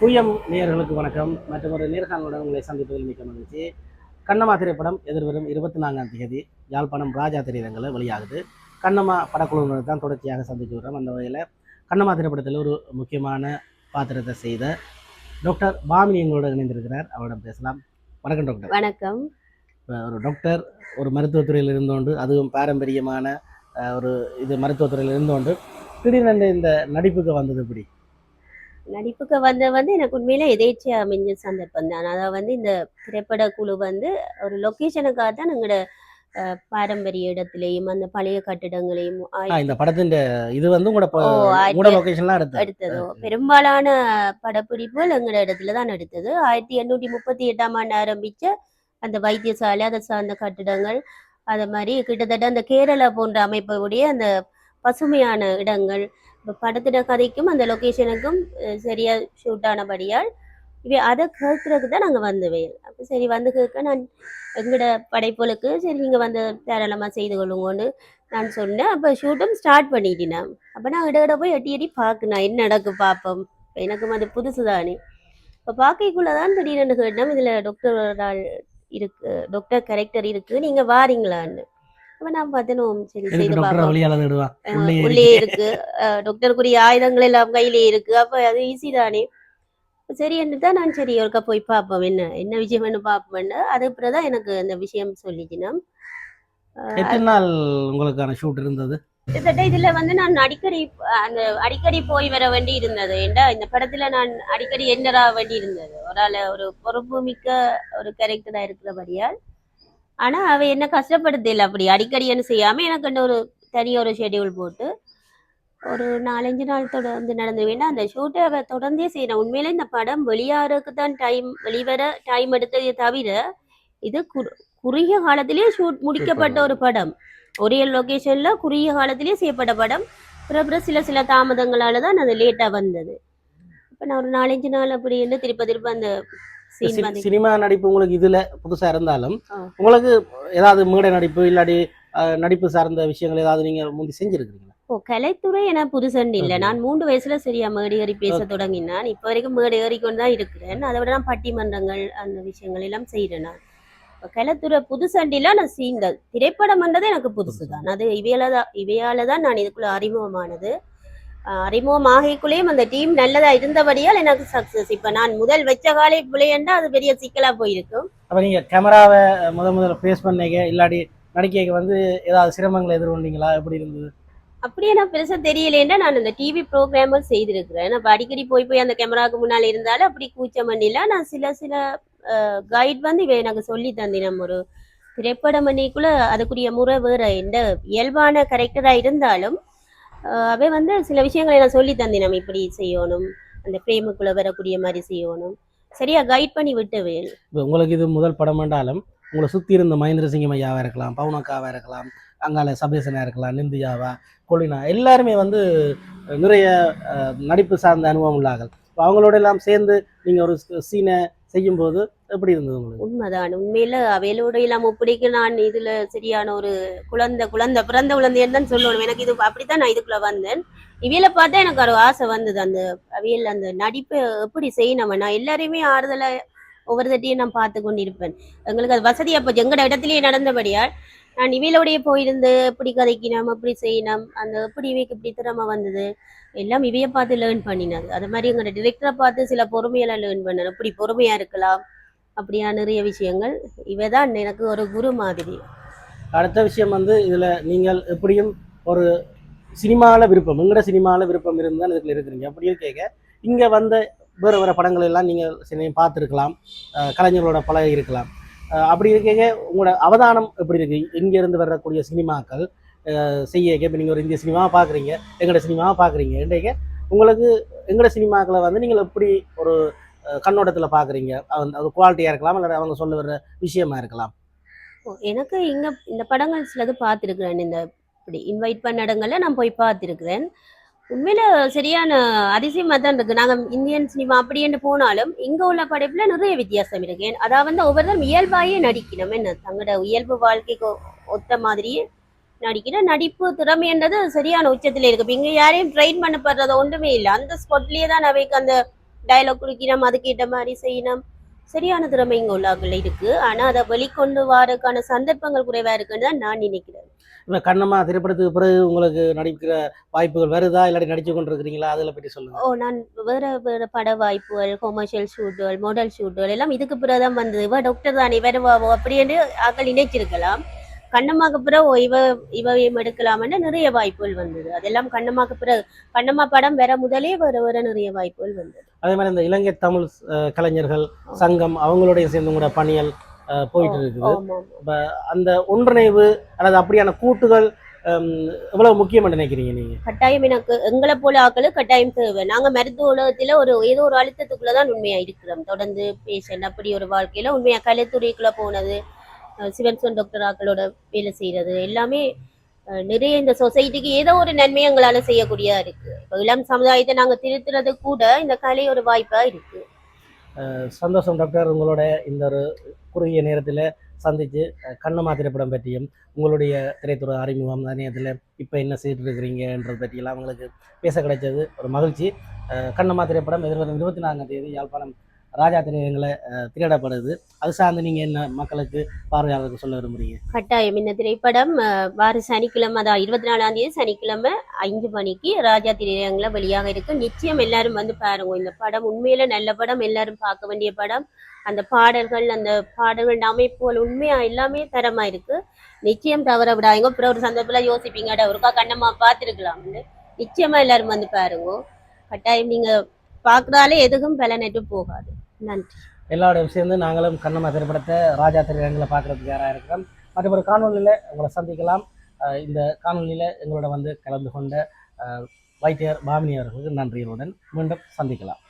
தூயம் நேயர்களுக்கு வணக்கம். மற்றும் ஒரு நேர்காணலுடன் உங்களை சந்திப்பதில் மிக்க மகிழ்ச்சி. கண்ணம்மா திரைப்படம் எதிர்வரும் 24ஆம் தேதி யாழ்ப்பாணம் ராஜா திரையரங்கில் வெளியாகுது. கண்ணம்மா படக்குழுவினர் தான் தொடர்ச்சியாக சந்திச்சு வரோம். அந்த வகையில் கண்ணம்மா திரைப்படத்தில் ஒரு முக்கியமான பாத்திரத்தை செய்த டாக்டர் பாமினி எங்களோட இணைந்திருக்கிறார். அவரிடம் பேசலாம். வணக்கம் டாக்டர். வணக்கம். ஒரு டாக்டர், ஒரு மருத்துவத்துறையில் இருந்தோண்டு, அதுவும் பாரம்பரியமான ஒரு இது மருத்துவத்துறையில் இருந்தோண்டு திடீரென்று இந்த நடிப்புக்கு வந்தது எப்படி? நடிப்புக்கு வந்து எனக்கு உண்மையில எதேச்சியா அமைஞ்ச சந்தர்ப்பம் தான். அதாவது இந்த திரைப்பட குழு ஒரு லொக்கேஷனுக்காக தான் எங்களோட பாரம்பரிய இடத்திலையும் அந்த பழைய கட்டிடங்களையும் இந்த படத்தின் இது உங்களோட லொகேஷன்லாம் எடுத்ததோ பெரும்பாலான படப்பிடிப்புகள் எங்களோட இடத்துல தான் எடுத்தது. 1838ஆம் ஆண்டு ஆரம்பிச்ச அந்த வைத்தியசாலை, அதை சார்ந்த கட்டிடங்கள், அது மாதிரி கிட்டத்தட்ட அந்த கேரளா போன்ற அமைப்புடைய அந்த பசுமையான இடங்கள், இப்போ படத்தின கதைக்கும் அந்த லொக்கேஷனுக்கும் சரியா ஷூட் ஆனபடியால் இவை அதை கேட்கறதுக்கு தான் நாங்கள் வந்துவேன். அப்போ சரி வந்து கேட்க நான் எங்களோட படைப்புகளுக்கு சரி நீங்கள் வந்து தாராளமாக செய்து கொள்ளுங்கன்னு நான் சொன்னேன். அப்போ ஷூட்டும் ஸ்டார்ட் பண்ணிட்டேன். அப்போ நான் இட போய் எட்டி எட்டி பார்க்கணும் என்ன நடக்கு பார்ப்போம். எனக்கும் அது புதுசு தானே. இப்போ பார்க்கக்குள்ளே தான் திடீர்னு கேட்டோம், இதில் டாக்டர் இருக்கு, டாக்டர் கேரக்டர் இருக்கு, நீங்கள் வாரீங்களான்னு. அப்ப நான் பார்த்தேன், சரி செய்து பார்ப்போம். உள்ளே இருக்கு, டாக்டருக்குரிய ஆயுதங்கள் எல்லாம் கையிலே இருக்கு, அப்ப அது ஈஸி தானே. சரி என்று தான் நான் சரி ஒருக்கா போய் பார்ப்போம், என்ன விஷயம்னு பார்ப்போம்னு. அது அப்புறம்தான் எனக்கு அந்த விஷயம் சொல்லிச்சுனா. எத்தனை நாள் உங்களுக்கான ஷூட் இருந்தது? கிட்டத்தட்ட இதுல நான் அடிக்கடி போய் வர வேண்டி இருந்தது. ஏண்டா இந்த படத்துல நான் அடிக்கடி என்டர் ஆக வேண்டி இருந்தது. ஒரு பொறுப்பு மிக்க ஒரு கேரக்டரா இருக்கிறபடியால். ஆனா அவ என்ன கஷ்டப்படுத்தல, அப்படி அடிக்கடி என்ன செய்யாம எனக்கு ஒரு தனியொரு ஷெடியூல் போட்டு ஒரு 4-5 நாள் தொடர்ந்து நடந்து வேண்டாம். அந்த ஷூட்டை அவ தொடர்ந்தே செய்யணும். உண்மையிலே இந்த படம் வெளியாறதுக்கு தான் வெளிவர டைம் எடுத்ததே தவிர இது குறுகிய காலத்திலேயே ஷூட் முடிக்கப்பட்ட ஒரு படம். ஒரே லொகேஷன்ல குறுகிய காலத்திலேயே செய்யப்பட்ட படம். அப்புறம் சில தாமதங்களால தான் அது லேட்டா வந்தது. இப்ப நான் ஒரு 4-5 நாள் அப்படி என்ன திருப்ப அந்த சினிமா நடிப்பு உங்களுக்கு இதுல புதுசா இருந்தாலும் உங்களுக்கு ஏதாவது மேடை நடிப்பு இல்லாடி நடிப்பு சார்ந்த விஷயங்கள் ஏதாவது நீங்க முந்தி செஞ்சிருக்கீங்களா? கலைத்துறை என புதுசண்டு இல்லை. நான் 3 வயசுல சரியா மேடை ஏறி பேச தொடங்கினான். இப்ப வரைக்கும் மேடை ஏறிக்கொண்டு தான் இருக்கிறேன். அதை விட நான் பட்டிமன்றங்கள் அந்த விஷயங்கள் எல்லாம் செய்யறேன். நான் கலைத்துறை புதுசண்டில நான் சீங்கள் திரைப்படம் என்றது எனக்கு புதுசுதான். அது இவையாலதான் நான் இதுக்குள்ள அறிமுகமானது. அறிமுகமாகிக்குள்ளேயும் அந்த டீம் நல்லதா இருந்தபடியால் எனக்கு சக்சஸ். இப்ப நான் முதல் வச்ச காலை பிள்ளையண்டா அது பெரிய சிக்கலா போயிருக்கும். அப்ப நீங்க கேமராவை முதல்ல ஃபேஸ் பண்ணீங்க இல்லாடி நடிக்க ஏதாவது சிரமங்களை எதிர்கொண்டீங்களா? எப்படி இருந்தது? அப்படியே நான் பெருசா தெரியலேன்னா நான் அந்த டிவி ப்ரோக்ராமும் செய்திருக்கிறேன். அப்ப அடிக்கடி போய் அந்த கேமராவுக்கு முன்னால இருந்தாலும் அப்படி கூச்சம் பண்ணில. நான் சில கைட் இவ எனக்கு சொல்லி தந்தினம். ஒரு திரைப்படம் பண்ணிக்குள்ள அதுக்குரிய முறை வேற, எந்த இயல்பான கரெக்டரா இருந்தாலும் அவை சில விஷயங்களை நான் சொல்லி தந்தினம். இப்படி செய்யணும், அந்த பிரேமுக்குள்ள வரக்கூடிய மாதிரி செய்யணும், சரியா கைட் பண்ணி விட்டுவேன். உங்களுக்கு இது முதல் படம் என்றாலும் உங்களை சுத்தி இருந்த மகேந்திர சிங்கம் ஐயாவா இருக்கலாம், பவுனக்காவா இருக்கலாம், அங்கால சபேசனா இருக்கலாம், நிந்தியாவா, கொலினா, எல்லாருமே நிறைய நடிப்பு சார்ந்த அனுபவம் உள்ளார்கள். அவங்களோட எல்லாம் சேர்ந்து நீங்க ஒரு சீனை செய்யும் போது எப்படி இருந்தது உங்களுக்கு? உண்மைதான். உண்மையில அவையிலோட எல்லாம் ஒப்படைக்க நான் இதுல சரியான ஒரு பிறந்த குழந்தைன்னு தான் சொல்லணும். எனக்கு இது அப்படித்தான் நான் இதுக்குள்ள வந்தேன். இவையில பார்த்தா எனக்கு ஒரு ஆசை வந்தது. அந்த அவையில் அந்த நடிப்பை எப்படி செய்யணும். நான் எல்லாரையுமே ஆறுதலா ஒவ்வொரு தட்டியும் நான் பார்த்து கொண்டு இருப்பேன். எங்களுக்கு அது வசதியா போச்சு. எங்கட இடத்துலயே நடந்தபடியால் நான் இவையிலோடைய போயிருந்து எப்படி கதைக்கணும், எப்படி செய்யணும், அந்த எப்படி இவைக்கு இப்படி திறமை வந்தது எல்லாம் இவைய பார்த்து லேர்ன் பண்ணினது. அது மாதிரி எங்களோட டிரெக்டரை பார்த்து சில பொறுமையெல்லாம் லேர்ன் பண்ணணும். எப்படி பொறுமையா இருக்கலாம், அப்படியா நிறைய விஷயங்கள். இவைதான் எனக்கு ஒரு குரு மாதிரி. அடுத்த விஷயம் இதுல நீங்கள் எப்படியும் ஒரு சினிமாவில் விருப்பம், எங்கட சினிமாவில் விருப்பம் இருந்தால் இதுல இருக்கிறீங்க. அப்படி கேட்க இங்க வேறு வேறு படங்கள் எல்லாம் நீங்கள் சினையும் பார்த்துருக்கலாம், கலைஞர்களோட பழகி இருக்கலாம். அப்படி இருக்க உங்களோட அவதானம் எப்படி இருக்கு? இங்கேருந்து வரக்கூடிய சினிமாக்கள் செய்ய இப்போ நீங்கள் ஒரு இந்திய சினிமாவை பார்க்குறீங்க, எங்களோட சினிமாவை பார்க்குறீங்க, இன்றைக்கு உங்களுக்கு எங்களோட சினிமாக்களை நீங்கள் எப்படி ஒரு கண்ணோட்டத்தில் பார்க்குறீங்க? அது குவாலிட்டியாக இருக்கலாம், இல்லை அவங்க சொல்ல வர்ற விஷயமா இருக்கலாம். எனக்கு இங்கே இந்த படங்கள் சிலது பார்த்துருக்குறேன். இந்த இப்படி இன்வைட் பண்ண இடங்கள்ல நான் போய் பார்த்துருக்குறேன். உண்மையில சரியான அதிசயமா தான் இருக்கு. நாங்க இந்தியன் சினிமா அப்படின்னு போனாலும் இங்க உள்ள படைப்புல நிறைய வித்தியாசம் இருக்கு. அதாவது ஒவ்வொருத்தரும் இயல்பாயே நடிக்கணும். என்ன தங்களோட இயல்பு வாழ்க்கைக்கு ஒத்த மாதிரியே நடிக்கிற நடிப்பு திறமைன்றது சரியான உச்சத்துல இருக்கு. இங்க யாரையும் ட்ரெயின் பண்ணப்படுறது ஒன்றுமே இல்லை. அந்த ஸ்பாட்லயே தான் அவைக்கு அந்த டயலாக் குடிக்கணும், அதுக்கேற்ற மாதிரி செய்யணும். சரியான திறமை இங்க உள்ளாக்கள் இருக்கு. ஆனா அதை வெளிக்கொண்டு வரதுக்கான சந்தர்ப்பங்கள் குறைவா இருக்குன்னு தான் நான் நினைக்கிறேன். இப்போ கண்ணம்மா திரைப்படத்துக்கு பிறகு உங்களுக்கு நடிக்கிற வாய்ப்புகள் வருதா, இல்லாட்டி நடிச்சு கொண்டு இருக்கிறீங்களா, அதில் பற்றி சொல்லுங்க. நான் வேற வேற பட வாய்ப்புகள், கொமர்ஷியல் ஷூட்டுகள், மாடல் ஷூட்டுகள் எல்லாம் இதுக்கு பிறகுதான் வந்தது. இவ டாக்டர் தானே வருவாவோ அப்படின்னு ஆக்கள் நினைச்சிருக்கலாம். கண்ணம்மாக்கு பிறகு இவையும் எடுக்கலாம்னு நிறைய வாய்ப்புகள் வந்தது. அதெல்லாம் கண்ணம்மாக்கு பிறகு, கண்ணம்மா படம் வேற முதலே வேற நிறைய வாய்ப்புகள் வந்தது. அதே மாதிரி இந்த இலங்கை தமிழ் கலைஞர்கள் சங்கம் அவங்களுடைய சேர்ந்து கூட பணிகள் போயிட்டு இருக்குது. இப்போ அந்த ஒன்றிணைவு அல்லது அப்படியான கூட்டுகள் எவ்வளவு முக்கியம் நினைக்கிறீங்க நீங்க? கட்டாயம் எனக்கு எங்களை போல ஆக்களுக்கு கட்டாயம் தேவை. நாங்க மருத்துவ உலகத்துல ஏதோ ஒரு அழுத்தத்துக்குள்ளதான் உண்மையா இருக்கிறோம். தொடர்ந்து பேஷண்ட் அப்படி ஒரு வாழ்க்கையில உண்மையா கலைத்துறைக்குள்ள போனது, சிவன்சன் டாக்டர் ஆக்களோட வேலை செய்யறது எல்லாமே நிறைய இந்த சொசைட்டிக்கு ஏதோ ஒரு நன்மை எங்களால செய்யக்கூடியதா இருக்கு. இப்போ இளம் சமுதாயத்தை நாங்க திருத்துறது கூட இந்த கலை ஒரு வாய்ப்பா இருக்கு. சந்தோஷம் டாக்டர், உங்களோட இந்த ஒரு குறுகிய நேரத்தில் சந்தித்து கண்ணம்மா திரைப்படம் பற்றியும் உங்களுடைய திரைத்துறை அறிமுகம் அதே நேரத்தில் இப்போ என்ன செய்துட்டு இருக்கிறீங்கன்றது பற்றியெல்லாம் அவங்களுக்கு பேச கிடைச்சது ஒரு மகிழ்ச்சி. கண்ணம்மா திரைப்படம் எதிர்வரும் 24ஆம் தேதி யாழ்ப்பாணம் ராஜா திரையரங்கில் திரையிடப்படுது. அது சார்ந்து நீங்கள் என்ன மக்களுக்கு பார்வையாளருக்கு சொல்ல விரும்புறீங்க? கட்டாயம் இந்த திரைப்படம் வார சனிக்கிழமை, அதான் 24ஆம் தேதி சனிக்கிழமை 5 மணிக்கு ராஜா திரையரங்கில் வெளியாக இருக்கு. நிச்சயம் எல்லாரும் வந்து பாருங்க. இந்த படம் உண்மையில நல்ல படம், எல்லாரும் பார்க்க வேண்டிய படம். அந்த பாடல்கள் அமைப்புகள் உண்மையா எல்லாமே தரமா இருக்கு. நிச்சயம் தவற விடாங்க. அப்புறம் ஒரு சந்தர்ப்பத்தில் யோசிப்பீங்க, ஒருக்கா கண்ணம்மா பார்த்துருக்கலாம்னு. நிச்சயமா எல்லாரும் வந்து பாருங்க. கட்டாயம் நீங்க பார்க்கறாலே எதுக்கும் பலனற்று போகாது. நன்றி. எல்லாரோட சேர்ந்து நாங்களும் கண்ணம்மா திரைப்படத்தை ராஜா திரையரங்கில் பார்க்கறதுக்கு யாராக இருக்கிறோம். மற்றொரு காணொலியில் உங்களை சந்திக்கலாம். இந்த காணொலியில் எங்களோட வந்து கலந்து கொண்ட வைத்தியர் பாமினி அவர்களுக்கு நன்றியுடன் மீண்டும் சந்திக்கலாம்.